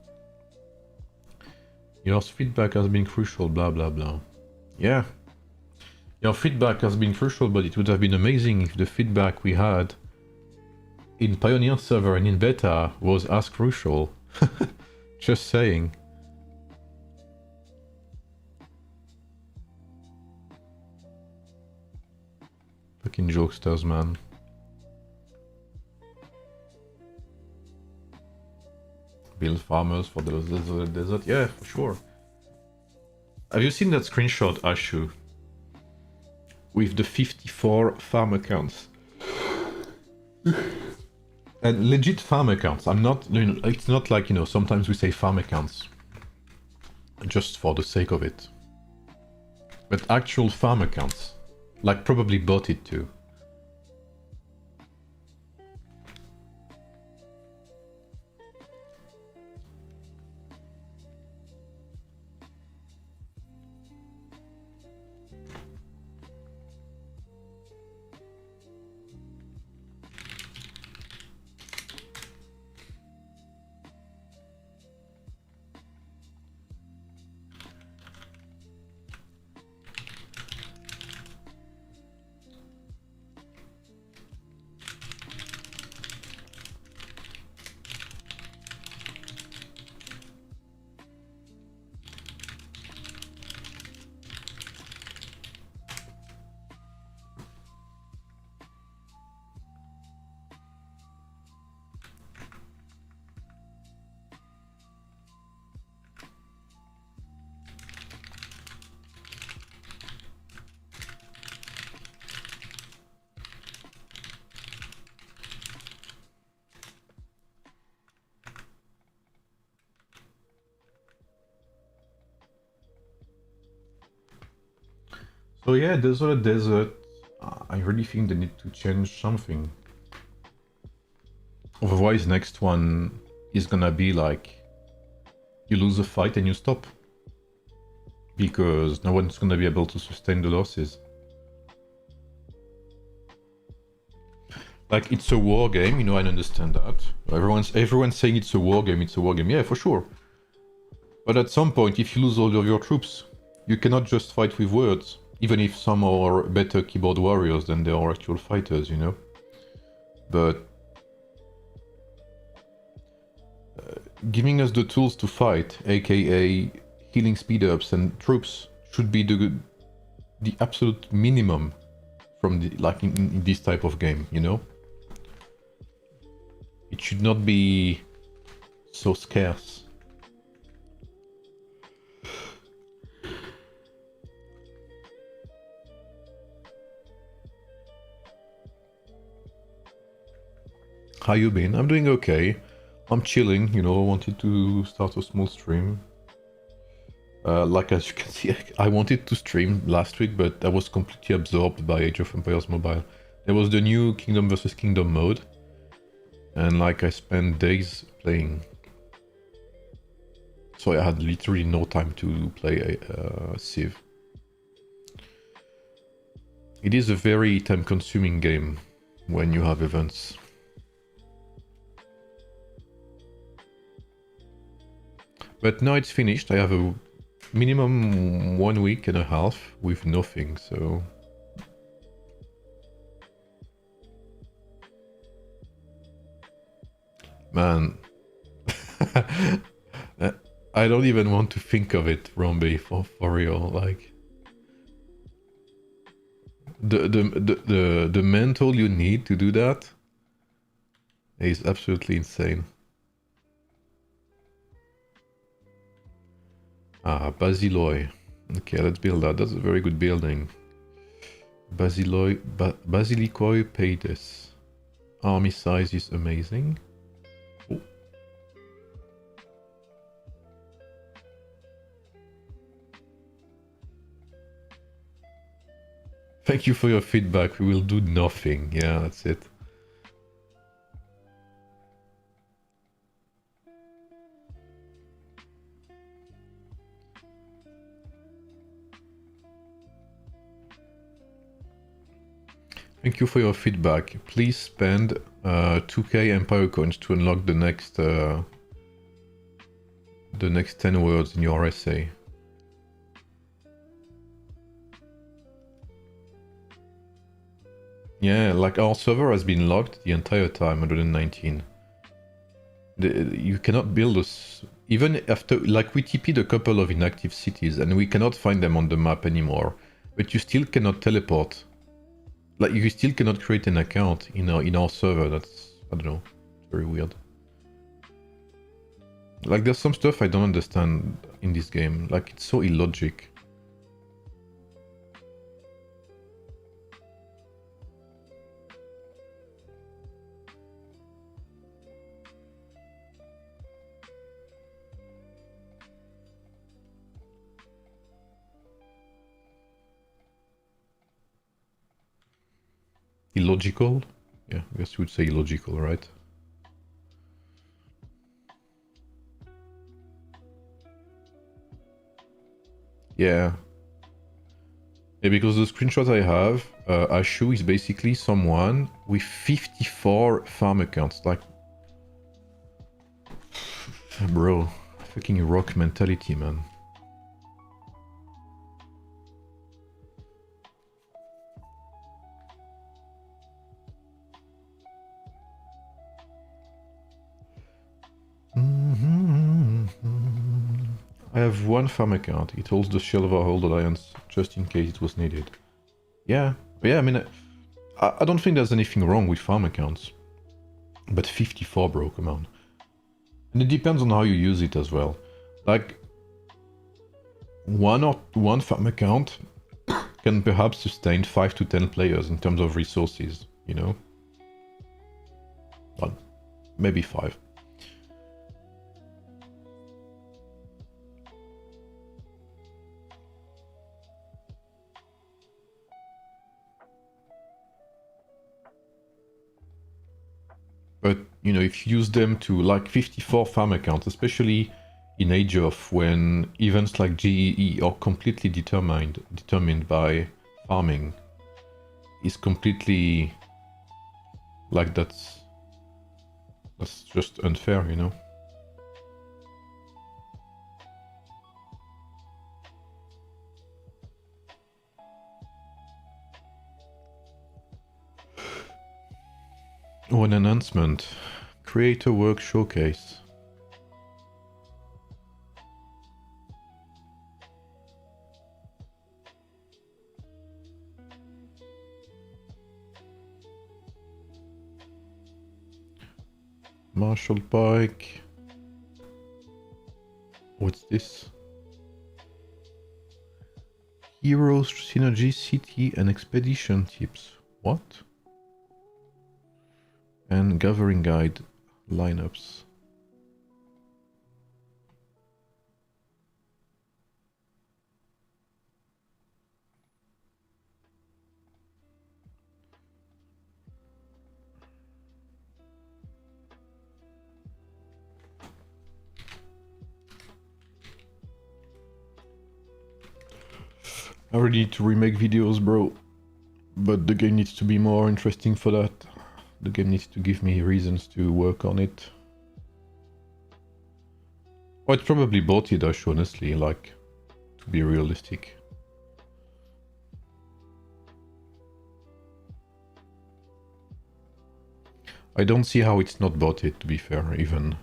Your feedback has been crucial, blah blah blah. Yeah, your feedback has been crucial, but it would have been amazing if the feedback we had in Pioneer server and in beta was as crucial. Just saying. Fucking jokesters, man. Build farmers for the desert. Yeah, for sure. Have you seen that screenshot, Ashu? With the 54 farm accounts. And legit farm accounts. I'm not, you know, it's not like, you know, sometimes we say farm accounts just for the sake of it. But actual farm accounts. Like, probably bought it too. So yeah, Desert, I really think they need to change something. Otherwise, next one is gonna be like you lose a fight and you stop. Because no one's gonna be able to sustain the losses. Like, it's a war game, you know, I understand that. Everyone's saying it's a war game, yeah, for sure. But at some point, if you lose all of your troops, you cannot just fight with words, even if some are better keyboard warriors than they are actual fighters, you know? But giving us the tools to fight, aka healing speed-ups and troops, should be the absolute minimum from the, like in this type of game, you know? It should not be so scarce. How you been? I'm doing okay. I'm chilling, you know, I wanted to start a small stream. Like as you can see, I wanted to stream last week, but I was completely absorbed by Age of Empires Mobile. There was the new Kingdom versus Kingdom mode, and like I spent days playing. So I had literally no time to play Civ. It is a very time-consuming game when you have events. But now it's finished. I have a minimum 1 week and a half with nothing, so... Man... I don't even want to think of it, Romby, for real, like... The mental you need to do that is absolutely insane. Ah, Basiloi. Okay, let's build that. That's a very good building. Basilikoi Paides. Army size is amazing. Oh. Thank you for your feedback. We will do nothing. Yeah, that's it. Thank you for your feedback. Please spend 2k Empire coins to unlock the next 10 words in your essay. Yeah, like our server has been locked the entire time, 119. You cannot build us even after, like, we TP'd a couple of inactive cities and we cannot find them on the map anymore. But you still cannot teleport. Like, you still cannot create an account in our server. That's, I don't know, very weird. Like, there's some stuff I don't understand in this game. Like, it's so illogic. Illogical? Yeah, I guess you would say illogical, right? Yeah. Yeah, because the screenshot I have, Ashu is basically someone with 54 farm accounts. Like, bro, fucking rock mentality, man. I have one farm account. It holds the Silverhold Alliance just in case it was needed. Yeah, I mean, I don't think there's anything wrong with farm accounts. But 54, bro, come on. And it depends on how you use it as well. Like, one farm account can perhaps sustain 5 to 10 players in terms of resources, you know? Well, maybe 5. But, you know, if you use them to, like, 54 farm accounts, especially in Age of, when events like GEE are completely determined by farming, is completely, like, that's just unfair, you know? Oh, an announcement. Creator Work Showcase. Marshall Pike. What's this? Heroes, Synergy, City, and Expedition Tips. What? And Gathering Guide lineups. I already need to remake videos, bro. But the game needs to be more interesting for that. The game needs to give me reasons to work on it. Oh, it's probably bought it, honestly, like, to be realistic. I don't see how it's not bought it, to be fair, even.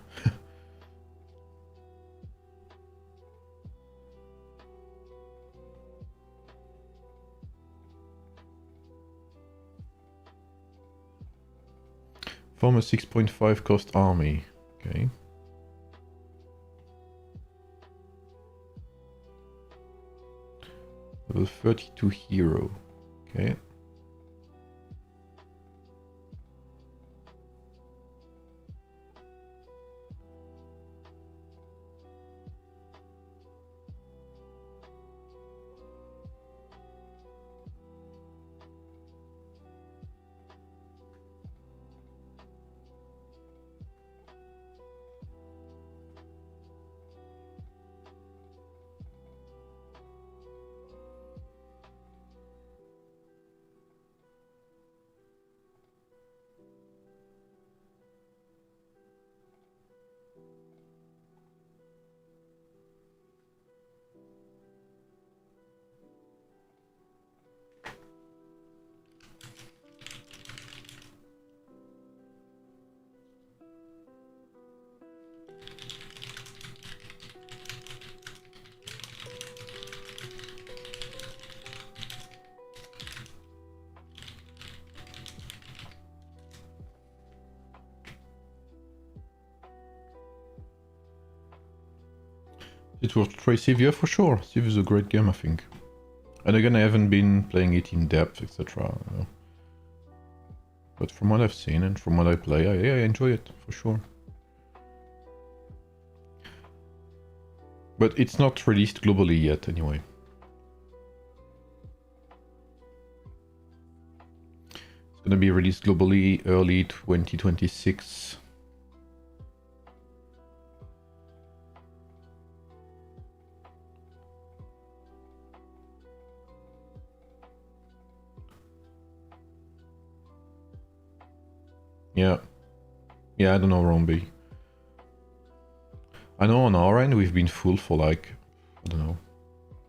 Form a 6.5 cost army. Okay. Level 32 hero. Okay. It will try Civ, yeah, for sure. Civ is a great game, I think. And again, I haven't been playing it in depth, etc. But from what I've seen and from what I play, I enjoy it, for sure. But it's not released globally yet, anyway. It's gonna be released globally early 2026. Yeah. Yeah, I don't know, Romby. I know on our end we've been full for like, I don't know.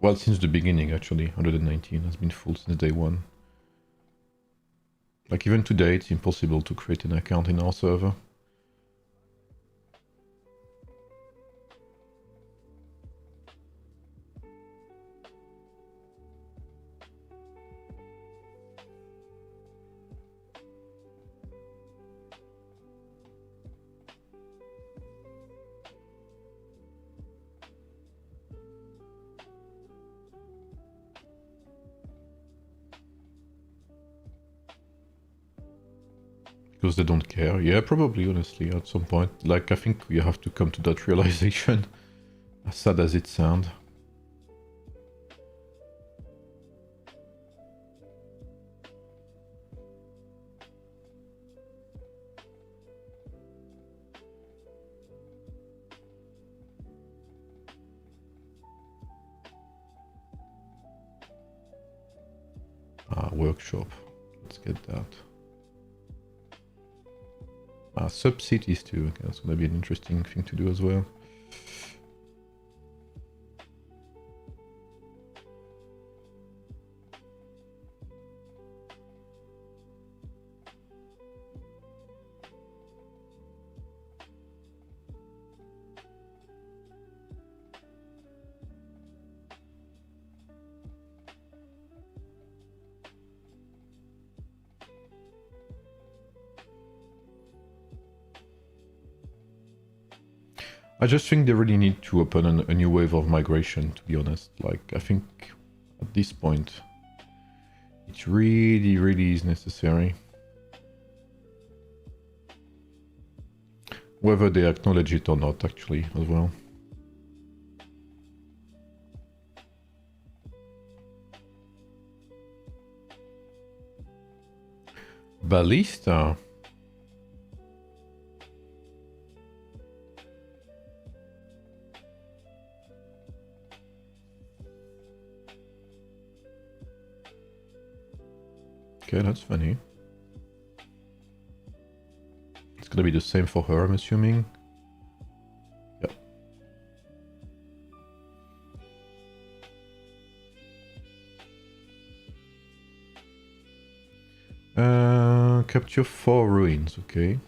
Well, since the beginning actually, 119 has been full since day one. Like even today it's impossible to create an account in our server. Because they don't care. Yeah, probably, honestly, at some point. Like, I think you have to come to that realization. As sad as it sounds. workshop. Let's get that. Sub-cities too. Okay, that's gonna be an interesting thing to do as well. I just think they really need to open a new wave of migration, to be honest. Like, I think at this point, it really is necessary. Whether they acknowledge it or not, actually, as well. Ballista? Okay, that's funny. It's gonna be the same for her, I'm assuming. Yep. Capture 4 ruins, okay.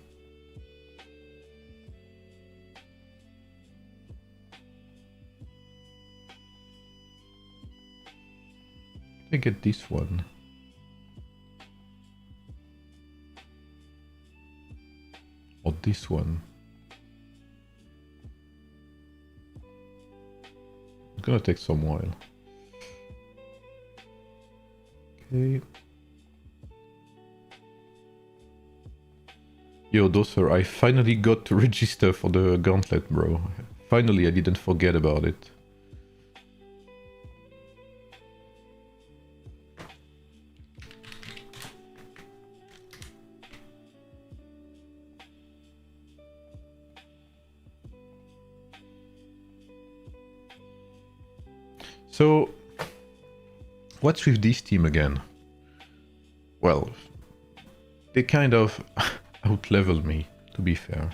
Let me get this one. Or this one. It's gonna take some while. Okay. Yo, Dosser, I finally got to register for the gauntlet, bro. Finally, I didn't forget about it. So, what's with this team again? Well, they kind of outleveled me, to be fair.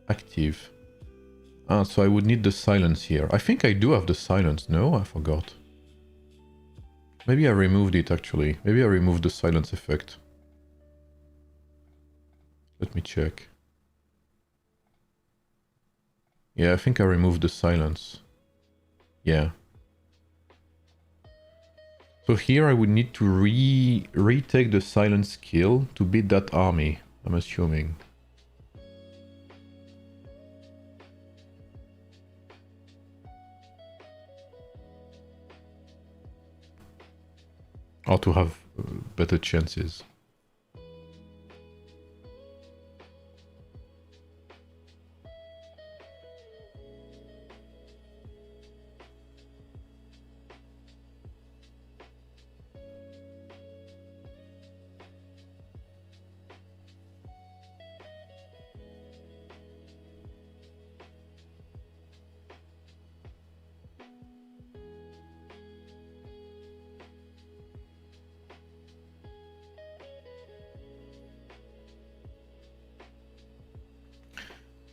Active. Ah, so I would need the silence here. I think I do have the silence. No, I forgot. Maybe I removed it, actually. Maybe I removed the silence effect. Let me check. Yeah, I think I removed the silence. Yeah. So here I would need to retake the silence skill to beat that army, I'm assuming. Or to have better chances.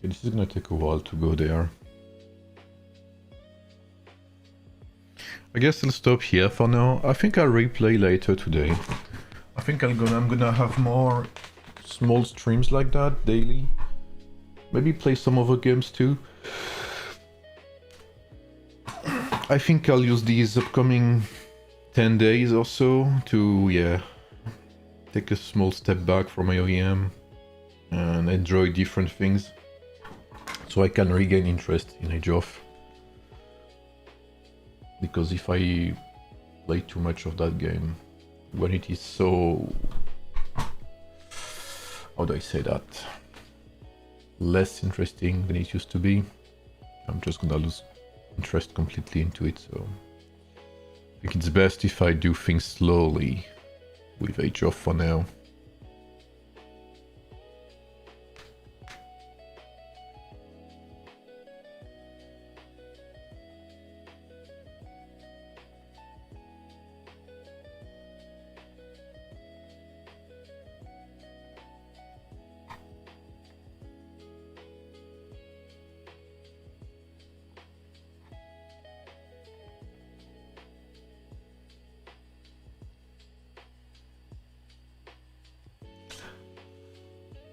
This is gonna take a while to go there. I guess I'll stop here for now. I think I'll replay later today. I think I'm gonna have more small streams like that daily. Maybe play some other games too. I think I'll use these upcoming 10 days or so to, yeah, take a small step back from AoEM and enjoy different things. So I can regain interest in Age of. Because if I play too much of that game, when it is so... how do I say that? Less interesting than it used to be, I'm just gonna lose interest completely into it, so... I think it's best if I do things slowly with Age of for now.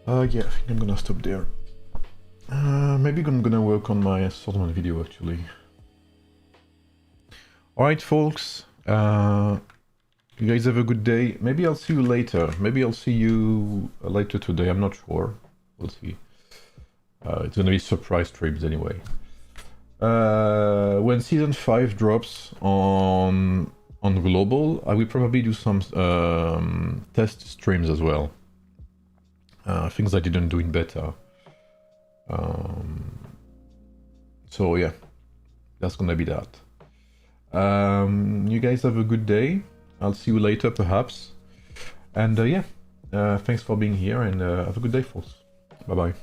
Yeah, I think I'm gonna stop there. Maybe I'm gonna work on my assortment video actually. Alright folks, you guys have a good day. Maybe I'll see you later. Maybe I'll see you later today, I'm not sure. We'll see. It's gonna be surprise streams anyway. When season 5 drops on global, I will probably do some test streams as well. Things I didn't do in beta. So yeah, that's gonna be that. You guys have a good day. I'll see you later perhaps. And yeah, thanks for being here and have a good day folks. Bye bye.